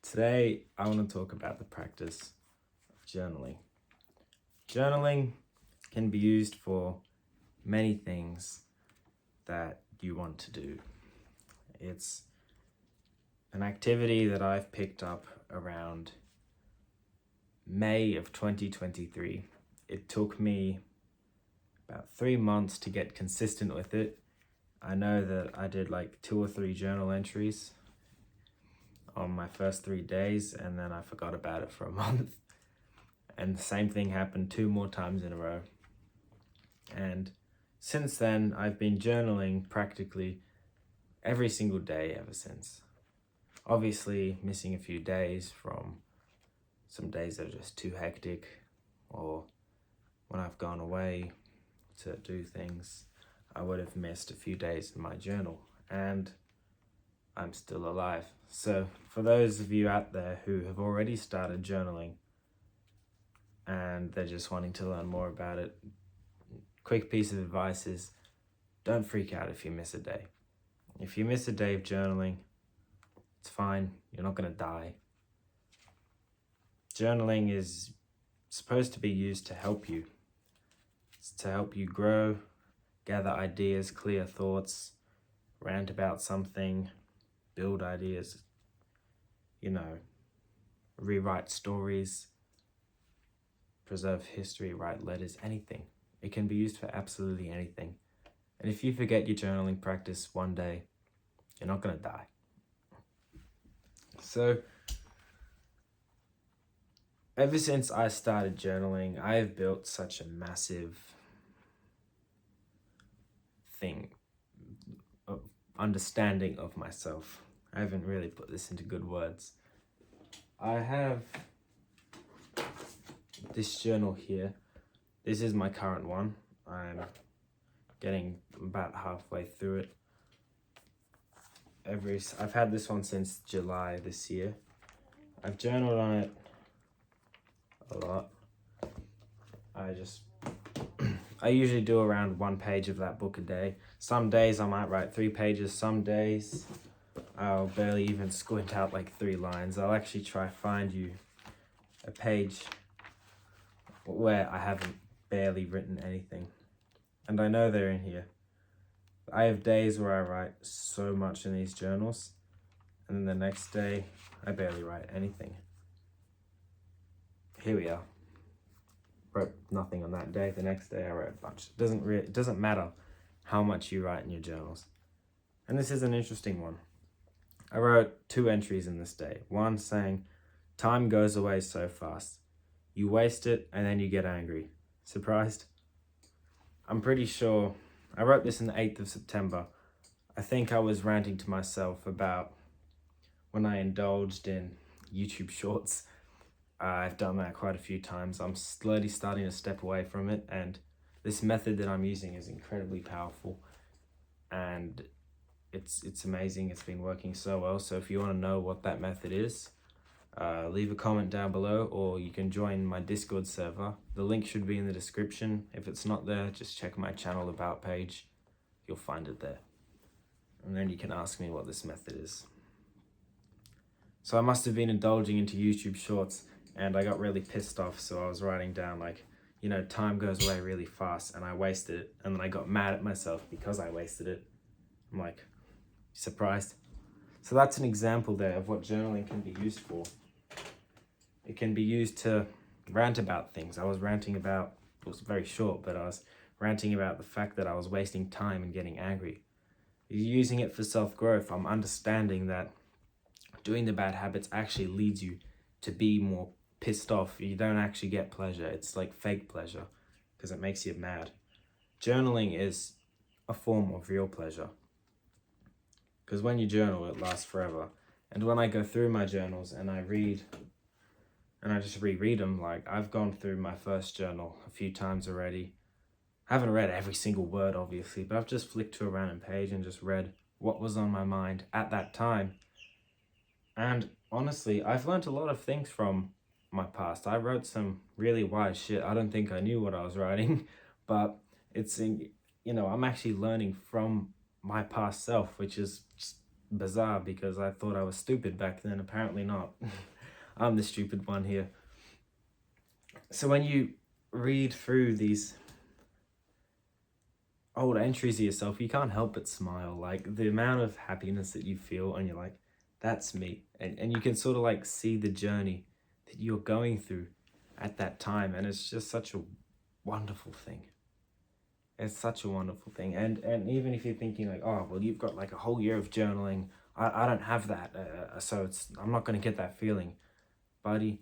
Today, I want to talk about the practice of journaling. Journaling can be used for many things that you want to do. It's an activity that I've picked up around May of 2023. It took me about 3 months to get consistent with it. I know that I did like 2 or 3 journal entries on my first 3 days, and then I forgot about it for a month. And the same thing happened 2 more times in a row. And since then, I've been journaling practically every single day ever since. Obviously, missing a few days from some days that are just too hectic, or when I've gone away to do things, I would have missed a few days in my journal, and I'm still alive. So for those of you out there who have already started journaling and they're just wanting to learn more about it, quick piece of advice is don't freak out if you miss a day. If you miss a day of journaling, it's fine. You're not going to die. Journaling is supposed to be used to help you. It's to help you grow, gather ideas, clear thoughts, rant about something, build ideas, rewrite stories, preserve history, write letters, anything. It can be used for absolutely anything. And if you forget your journaling practice one day, you're not going to die. So, ever since I started journaling, I have built such a massive thing of understanding of myself. I haven't really put this into good words. I have this journal here. This is my current one. I'm getting about halfway through it. I've had this one since July this year. I've journaled on it a lot. I usually do around 1 page of that book a day. Some days I might write 3 pages. Some days I'll barely even squint out like 3 lines. I'll actually try find you a page where I haven't barely written anything. And I know they're in here. I have days where I write so much in these journals, and then the next day I barely write anything. Here we are. Wrote nothing on that day. The next day I wrote a bunch. It doesn't matter how much you write in your journals. And this is an interesting one. I wrote 2 entries in this day. One saying, "Time goes away so fast. You waste it and then you get angry." Surprised? I'm pretty sure I wrote this on the 8th of September. I think I was ranting to myself about when I indulged in YouTube Shorts. I've done that quite a few times. I'm slowly starting to step away from it, and this method that I'm using is incredibly powerful, and it's amazing. It's been working so well. So if you want to know what that method is, leave a comment down below, or you can join my Discord server. The link should be in the description. If it's not there, just check my channel about page. You'll find it there. And then you can ask me what this method is. So I must have been indulging into YouTube Shorts, and I got really pissed off. So I was writing down time goes away really fast and I wasted it. And then I got mad at myself because I wasted it. I'm like, surprised? So that's an example there of what journaling can be used for. It can be used to rant about things. I was ranting about, it was very short, but I was ranting about the fact that I was wasting time and getting angry. Using it for self-growth, I'm understanding that doing the bad habits actually leads you to be more pissed off. You don't actually get pleasure. It's like fake pleasure because it makes you mad. Journaling is a form of real pleasure, because when you journal, it lasts forever. And when I go through my journals and I read, and I just reread them, like I've gone through my first journal a few times already. I haven't read every single word, obviously, but I've just flicked to a random page and just read what was on my mind at that time. And honestly, I've learned a lot of things from my past. I wrote some really wise shit. I don't think I knew what I was writing, but I'm actually learning from my past self, which is just bizarre because I thought I was stupid back then. Apparently not. I'm the stupid one here. So when you read through these old entries of yourself, you can't help but smile. Like the amount of happiness that you feel, and you're like, that's me. And you can sort of like see the journey that you're going through at that time. And it's just such a wonderful thing. It's such a wonderful thing. And even if you're thinking like, oh, well, you've got like a whole year of journaling. I don't have that. So I'm not going to get that feeling. Buddy,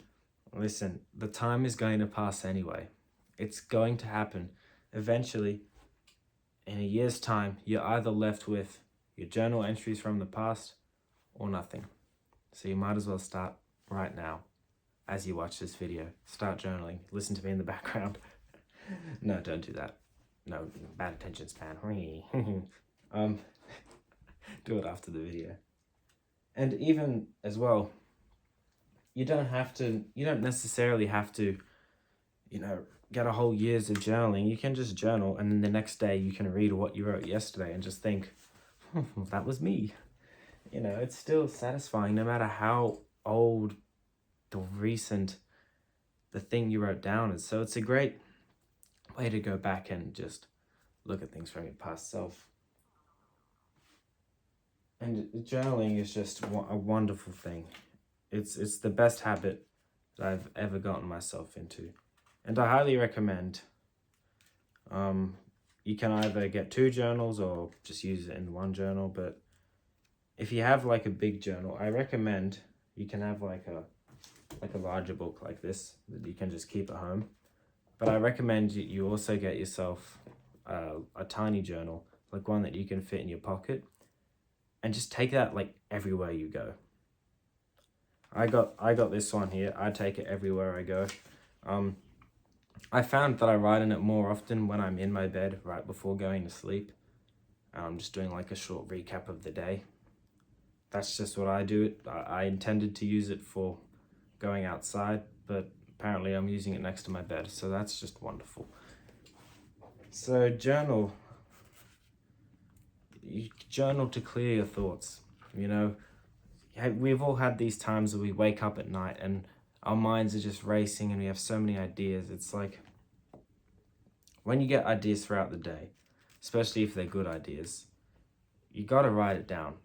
listen, the time is going to pass anyway. It's going to happen. Eventually, in a year's time, you're either left with your journal entries from the past or nothing. So you might as well start right now as you watch this video. Start journaling. Listen to me in the background. No, don't do that. No, bad attention span. Do it after the video. And even as well, you don't necessarily have to, get a whole year's of journaling. You can just journal, and then the next day you can read what you wrote yesterday and just think, that was me. It's still satisfying no matter how old the thing you wrote down is. So it's a great way to go back and just look at things from your past self. And journaling is just a wonderful thing. It's the best habit that I've ever gotten myself into. And I highly recommend, you can either get 2 journals or just use it in one journal. But if you have like a big journal, I recommend you can have like a larger book like this that you can just keep at home. But I recommend you also get yourself a tiny journal, like one that you can fit in your pocket, and just take that like everywhere you go. I got this one here. I take it everywhere I go. I found that I write in it more often when I'm in my bed right before going to sleep. I'm just doing like a short recap of the day. That's just what I do. I intended to use it for going outside, but apparently I'm using it next to my bed, so that's just wonderful. So journal to clear your thoughts. We've all had these times where we wake up at night and our minds are just racing and we have so many ideas. It's like when you get ideas throughout the day, especially if they're good ideas, you gotta write it down.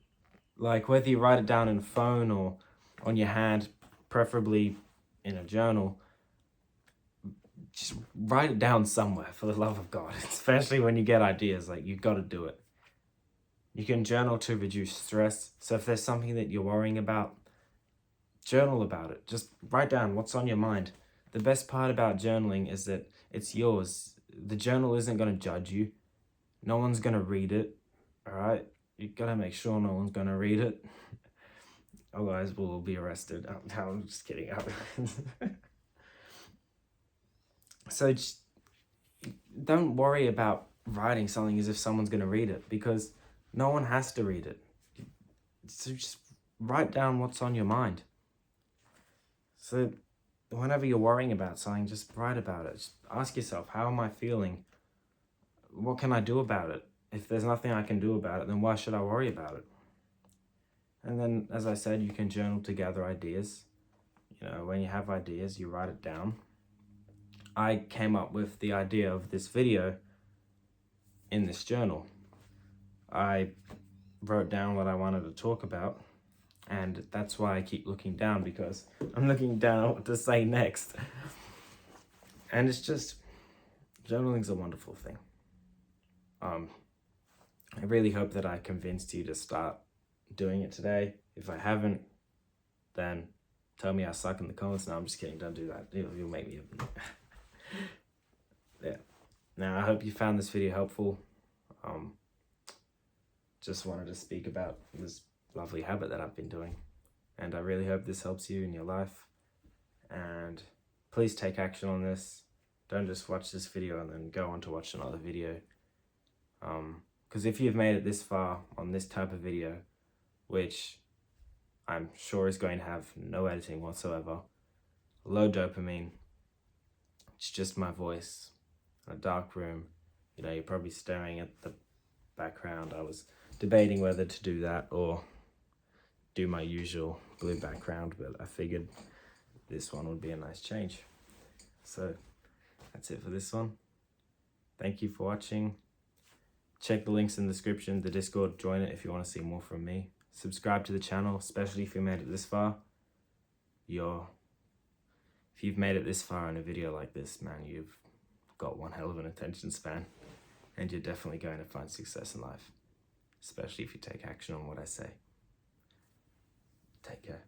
Like whether you write it down in a phone or on your hand, preferably in a journal, just write it down somewhere, for the love of God. Especially when you get ideas, like you gotta do it. You can journal to reduce stress. So if there's something that you're worrying about, journal about it. Just write down what's on your mind. The best part about journaling is that it's yours. The journal isn't going to judge you. No one's going to read it. All right? You got to make sure no one's going to read it. Otherwise, we'll be arrested. No, I'm just kidding. So just don't worry about writing something as if someone's going to read it, because no one has to read it. So just write down what's on your mind. So whenever you're worrying about something, just write about it. Just ask yourself, how am I feeling? What can I do about it? If there's nothing I can do about it, then why should I worry about it? And then, as I said, you can journal to gather ideas. When you have ideas, you write it down. I came up with the idea of this video in this journal. I wrote down what I wanted to talk about, and that's why I keep looking down, because I'm looking down at what to say next. And it's just, journaling's a wonderful thing. I really hope that I convinced you to start doing it today. If I haven't, then tell me I suck in the comments. No, I'm just kidding. Don't do that. You'll make me. Yeah. Now, I hope you found this video helpful. Just wanted to speak about this lovely habit that I've been doing. And I really hope this helps you in your life. And please take action on this. Don't just watch this video and then go on to watch another video. Because if you've made it this far on this type of video, which I'm sure is going to have no editing whatsoever, low dopamine, it's just my voice in a dark room. You're probably staring at the background. I was debating whether to do that or do my usual blue background, but I figured this one would be a nice change. So that's it for this one. Thank you for watching. Check the links in the description, the Discord, join it if you want to see more from me. Subscribe to the channel, especially if you made it this far. If you've made it this far in a video like this, man, you've got one hell of an attention span, and you're definitely going to find success in life, especially if you take action on what I say. Take care.